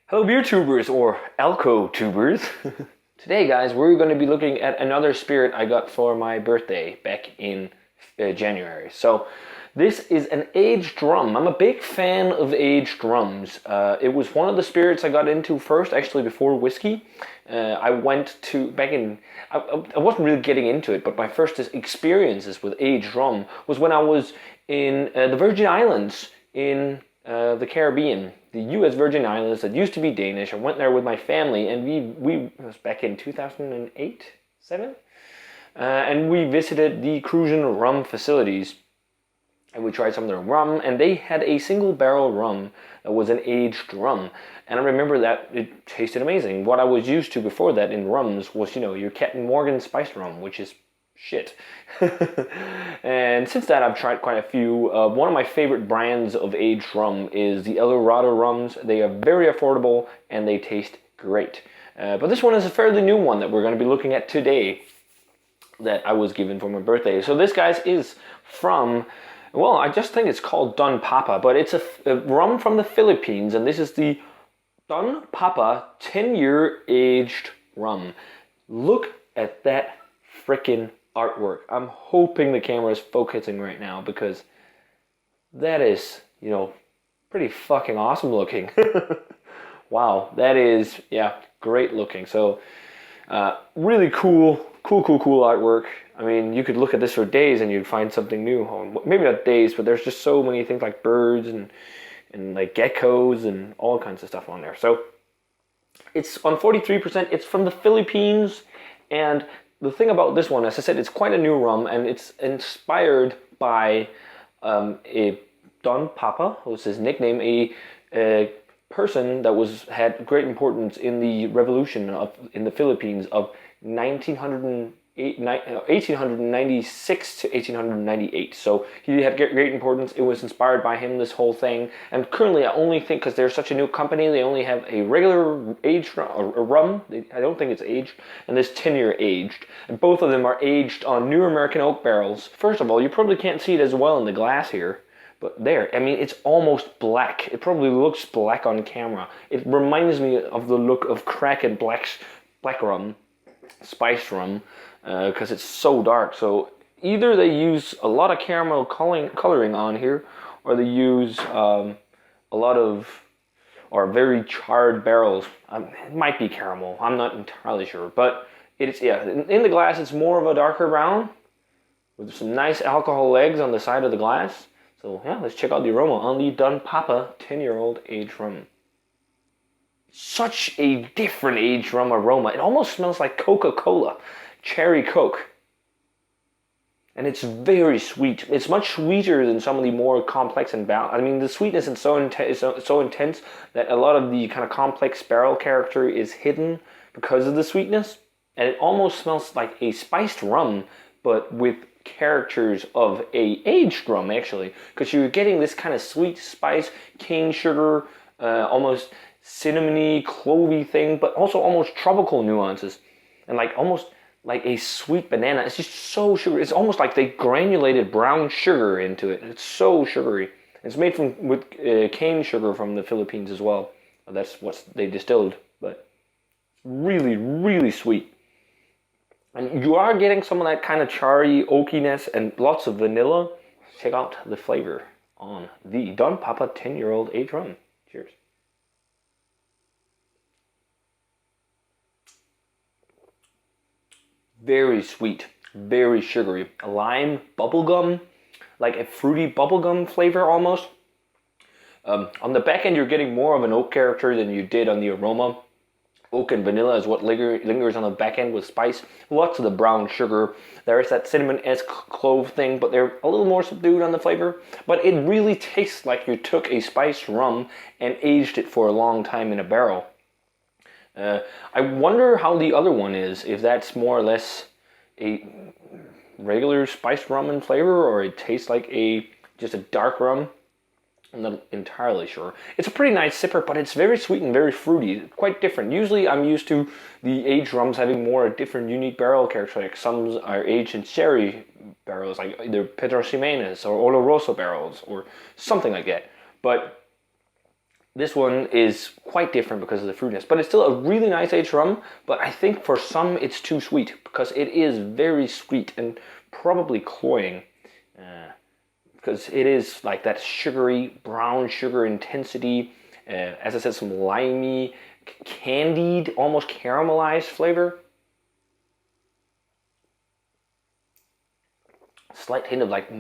Hello beer tubers or Alco tubers. Today guys, we're going to be looking at another spirit I got for my birthday back in January. So this is an aged rum. I'm a big fan of aged rums. It was one of the spirits I got into first, actually before whiskey. I went to, I wasn't really getting into it, but my first experiences with aged rum was when I was in the Virgin Islands in the Caribbean, the U.S. Virgin Islands that used to be Danish. I went there with my family, and it was back in 2008, 7, and we visited the Crucian rum facilities, and we tried some of their rum, and they had a single barrel rum that was an aged rum, and I remember that it tasted amazing. What I was used to before that in rums was, your Captain Morgan spiced rum, which is shit. And since that, I've tried quite a few. One of my favorite brands of aged rum is the El Dorado rums. They are very affordable and they taste great. But this one is a fairly new one that we're going to be looking at today that I was given for my birthday. So this, guys, is from, well, I just think it's called Don Papa, but it's a rum from the Philippines, and this is the Don Papa 10-year aged rum. Look at that frickin' artwork. I'm hoping the camera is focusing right now because that is, pretty fucking awesome looking. Wow, that is, great looking. So, really cool artwork. I mean, you could look at this for days and you'd find something new. Maybe not days, but there's just so many things like birds and like geckos and all kinds of stuff on there. So, it's on 43%. It's from the Philippines, and the thing about this one, as I said, it's quite a new rum, and it's inspired by a Don Papa, who's his nickname, a person that had great importance in the revolution in the Philippines of 1896 to 1898. So he had great importance. It was inspired by him, this whole thing. And currently, I only think, because they're such a new company, they only have a regular aged rum. I don't think it's aged, and this 10-year aged. And both of them are aged on new American oak barrels. First of all, you probably can't see it as well in the glass here, but there, I mean, it's almost black. It probably looks black on camera. It reminds me of the look of Kraken black rum, spiced rum, because it's so dark. So either they use a lot of caramel coloring on here, or they use a lot of, or very charred barrels. It might be caramel, I'm not entirely sure, but it's, in the glass it's more of a darker brown with some nice alcohol legs on the side of the glass. So let's check out the aroma on the Don Papa 10-year-old aged rum. Such a different aged rum aroma. It almost smells like Coca-Cola, cherry Coke. And it's very sweet. It's much sweeter than some of the more complex and balanced. I mean, the sweetness is so intense that a lot of the kind of complex barrel character is hidden because of the sweetness. And it almost smells like a spiced rum, but with characters of a aged rum, actually. Because you're getting this kind of sweet spice, cane sugar, almost cinnamony, clovey thing, but also almost tropical nuances, and almost like a sweet banana. It's just so sugary. It's almost like they granulated brown sugar into it. It's so sugary. It's made with cane sugar from the Philippines as well. That's what they distilled, but really, really sweet. And you are getting some of that kind of charry oakiness and lots of vanilla. Check out the flavor on the Don Papa 10-year-old aged rum. Cheers. Very sweet, very sugary. A lime bubblegum, like a fruity bubblegum flavor almost. On the back end, you're getting more of an oak character than you did on the aroma. Oak and vanilla is what lingers on the back end with spice. Lots of the brown sugar. There is that cinnamon-esque clove thing, but they're a little more subdued on the flavor. But it really tastes like you took a spiced rum and aged it for a long time in a barrel. I wonder how the other one is, if that's more or less a regular spiced rum in flavor, or it tastes like just a dark rum. I'm not entirely sure. It's a pretty nice sipper, but it's very sweet and very fruity. Quite different. Usually I'm used to the aged rums having more different unique barrel characteristics. Like some are aged in sherry barrels, like either Pedro Ximénez or Oloroso barrels or something like that. But This one is quite different because of the fruitiness, but it's still a really nice aged rum, but I think for some it's too sweet because it is very sweet and probably cloying because it is like that sugary, brown sugar intensity, as I said, some limey, candied, almost caramelized flavor. Slight hint of like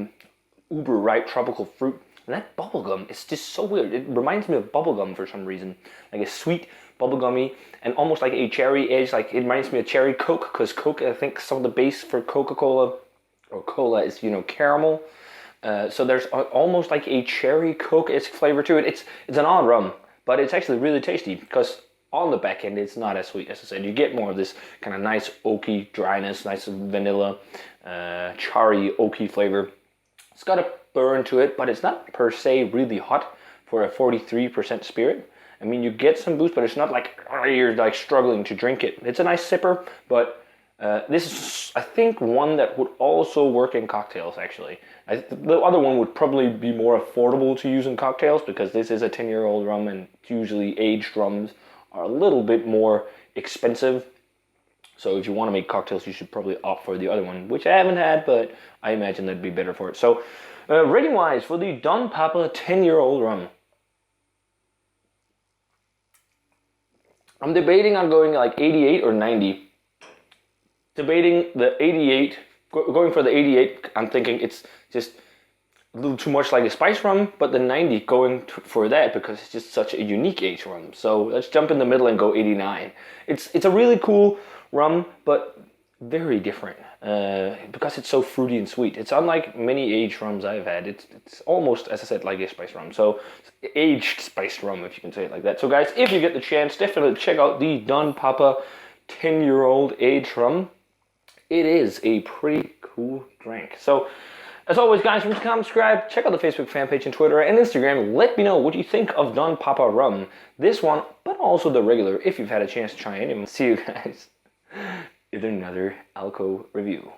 uber ripe tropical fruit. And that bubblegum, it's just so weird. It reminds me of bubblegum for some reason. Like a sweet, bubblegummy, and almost like a cherry edge. Like it reminds me of cherry Coke, because Coke, I think some of the base for Coca-Cola or cola is, you know, caramel. So there's almost like a cherry Coke-esque flavor to it. It's an odd rum, but it's actually really tasty because on the back end, it's not as sweet as I said. You get more of this kind of nice oaky dryness, nice vanilla, charry, oaky flavor. It's got a burn to it, but it's not per se really hot for a 43% spirit. I mean, you get some boost, but it's not like you're like struggling to drink it. It's a nice sipper, but this is, I think, one that would also work in cocktails, actually. The other one would probably be more affordable to use in cocktails because this is a 10-year-old rum, and usually aged rums are a little bit more expensive. So if you want to make cocktails, you should probably opt for the other one, which I haven't had, but I imagine that'd be better for it. So rating-wise, for the Don Papa 10-year-old rum, I'm debating on going like 88 or 90. Debating the 88, going for the 88, I'm thinking it's just a little too much like a spice rum, but the 90 going for that because it's just such a unique aged rum. So let's jump in the middle and go 89. It's a really cool rum, but very different because it's so fruity and sweet. It's unlike many aged rums I've had. It's almost, as I said, like a spice rum. So aged spiced rum, if you can say it like that. So guys, if you get the chance, definitely check out the Don Papa 10-year-old aged rum. It is a pretty cool drink. So as always, guys, remember to comment, subscribe, check out the Facebook fan page and Twitter and Instagram. Let me know what you think of Don Papa rum. This one, but also the regular, if you've had a chance to try any of them. See you guys in another Alco review.